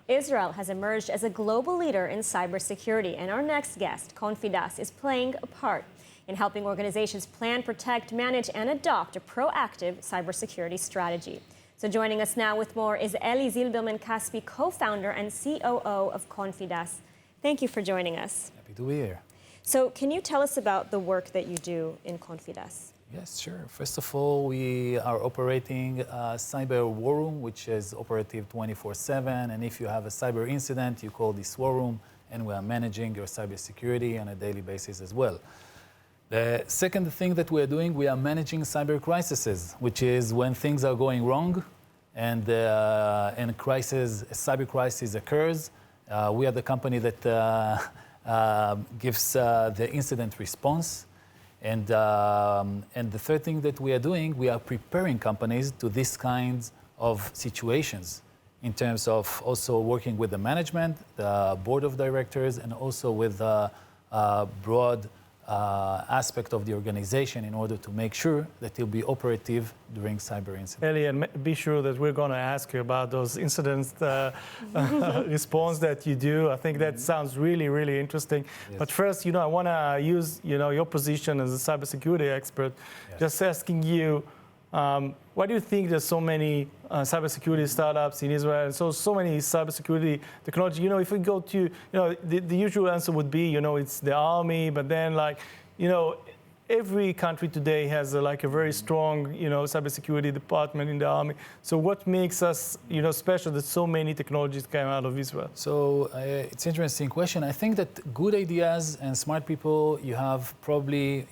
Israel has emerged as a global leader in cybersecurity, and our next guest, Confidas, is playing a part in helping organizations plan, protect, manage, and adopt a proactive cybersecurity strategy. So joining us now with more is Eli Zilberman-Caspi, co-founder and COO of Confidas. Thank you for joining us. Happy to be here. So can you tell us about the work that you do in Confidas? Yes, sure. First of all, we are operating a cyber war room, which is operative 24/7. And if you have a cyber incident, you call this war room, and we are managing your cybersecurity on a daily basis as well. The second thing that we are doing, we are managing cyber crises, which is when things are going wrong and a cyber crisis occurs. We are the company that gives the incident response. And the third thing that we are doing, we are preparing companies to these kinds of situations in terms of also working with the management, the board of directors, and also with the broad aspect of the organization in order to make sure that it'll be operative during cyber incidents. Eli, and be sure that we're going to ask you about those incidents response that you do. I think that sounds really, really interesting. Yes. But first, I want to use, your position as a cybersecurity expert, yes. Just asking you, why do you think there's so many cybersecurity startups in Israel and so many cybersecurity technology? If we go to, the usual answer would be, it's the army, but then every country today has a very strong, cybersecurity department in the army. So what makes us, special that so many technologies came out of Israel? So it's an interesting question. I think that good ideas and smart people you have probably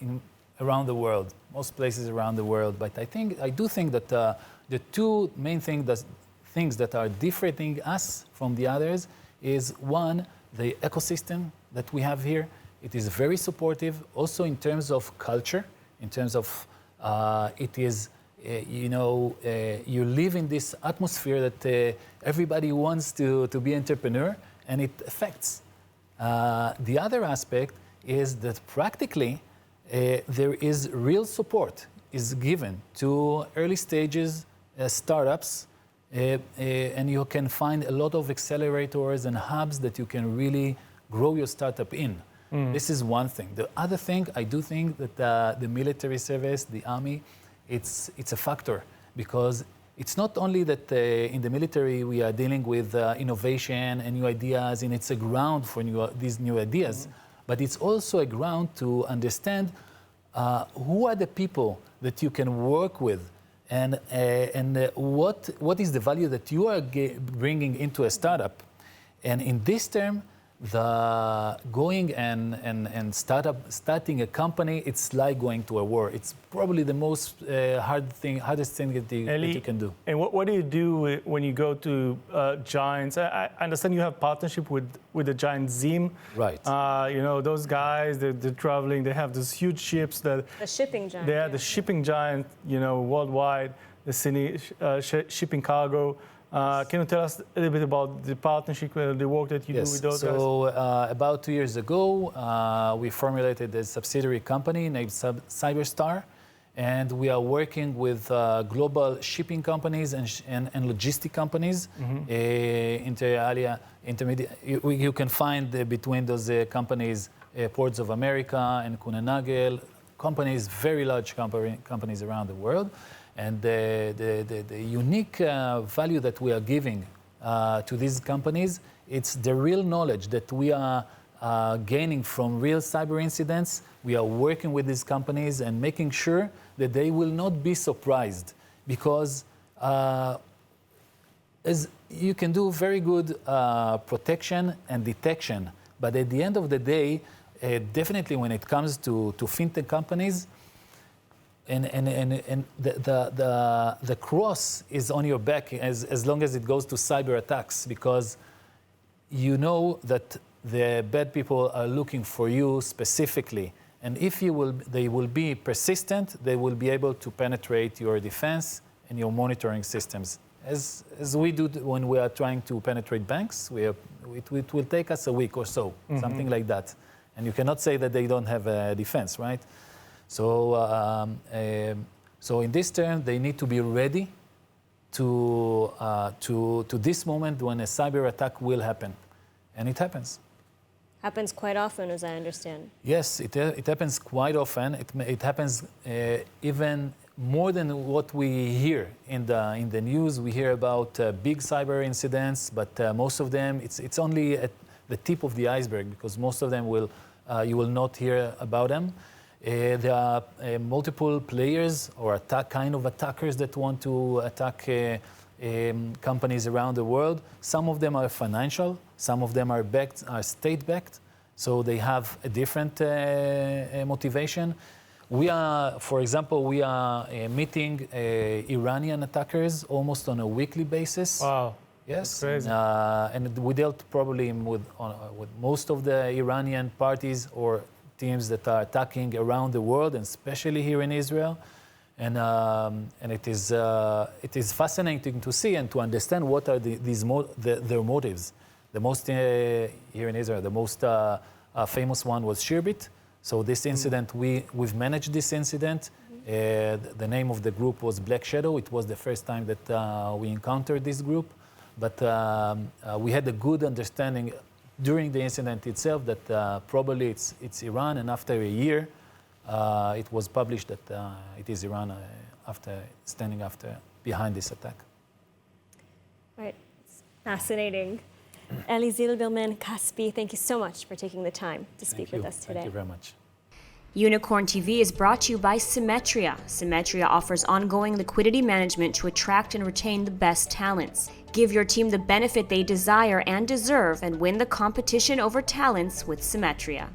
around the world, most places around the world. But I do think that the two main things that are differentiating us from the others is, one, the ecosystem that we have here. It is very supportive, also in terms of culture, in terms of you live in this atmosphere that everybody wants to be entrepreneur, and it affects. The other aspect is that practically there is real support is given to early stages startups, and you can find a lot of accelerators and hubs that you can really grow your startup in. This is one thing. The other thing, I do think that the military service, the army, it's a factor, because it's not only that in the military we are dealing with innovation and new ideas, and it's a ground for these new ideas, but it's also a ground to understand who are the people that you can work with, and what is the value that you are bringing into a startup. And in this term, the going and starting a company, it's like going to a war. It's probably the most hardest thing that you can do. And what do you do when you go to giants? I understand you have partnership with the giant Zim. Right. Those guys, they're traveling. They have these huge ships that the shipping giant. They are the shipping giant, worldwide. The shipping cargo. Can you tell us a little bit about the partnership, the work that you do with those guys? So about 2 years ago, we formulated a subsidiary company named Cyberstar, and we are working with global shipping companies and logistic companies. Inter alia, intermediate. You can find between those companies Ports of America and Kunenagel, companies, very large companies around the world. And the unique value that we are giving to these companies, it's the real knowledge that we are gaining from real cyber incidents. We are working with these companies and making sure that they will not be surprised, because as you can do very good protection and detection, but at the end of the day, definitely when it comes to fintech companies, and the cross is on your back as long as it goes to cyber attacks, because you know that the bad people are looking for you specifically, and if they will be persistent, they will be able to penetrate your defense and your monitoring systems, as we do when we are trying to penetrate banks. It will take us a week or so, something like that, and you cannot say that they don't have a defense, right? So in this term, they need to be ready to this moment when a cyber attack will happen, and it happens. Happens quite often, as I understand. Yes, it happens quite often. It happens even more than what we hear in the news. We hear about big cyber incidents, but most of them it's only at the tip of the iceberg, because most of them you will not hear about them. There are multiple players or kind of attackers that want to attack companies around the world. Some of them are financial, some of them are state-backed, so they have a different motivation. For example, we are meeting Iranian attackers almost on a weekly basis. Wow. Yes, that's crazy. And we dealt probably with most of the Iranian parties or teams that are attacking around the world, and especially here in Israel. And it is fascinating to see and to understand what are their motives. The most here in Israel, the most famous one was Shirbit. So this incident, we've managed this incident. The name of the group was Black Shadow. It was the first time that we encountered this group. But we had a good understanding during the incident itself that probably it's Iran, and after a year, it was published that it is Iran standing behind this attack. Right, it's fascinating. Eli Zilberman, Caspi, thank you so much for taking the time to speak with us today. Thank you very much. Unicorn TV is brought to you by Symetria. Symetria offers ongoing liquidity management to attract and retain the best talents. Give your team the benefit they desire and deserve, and win the competition over talents with Symetria.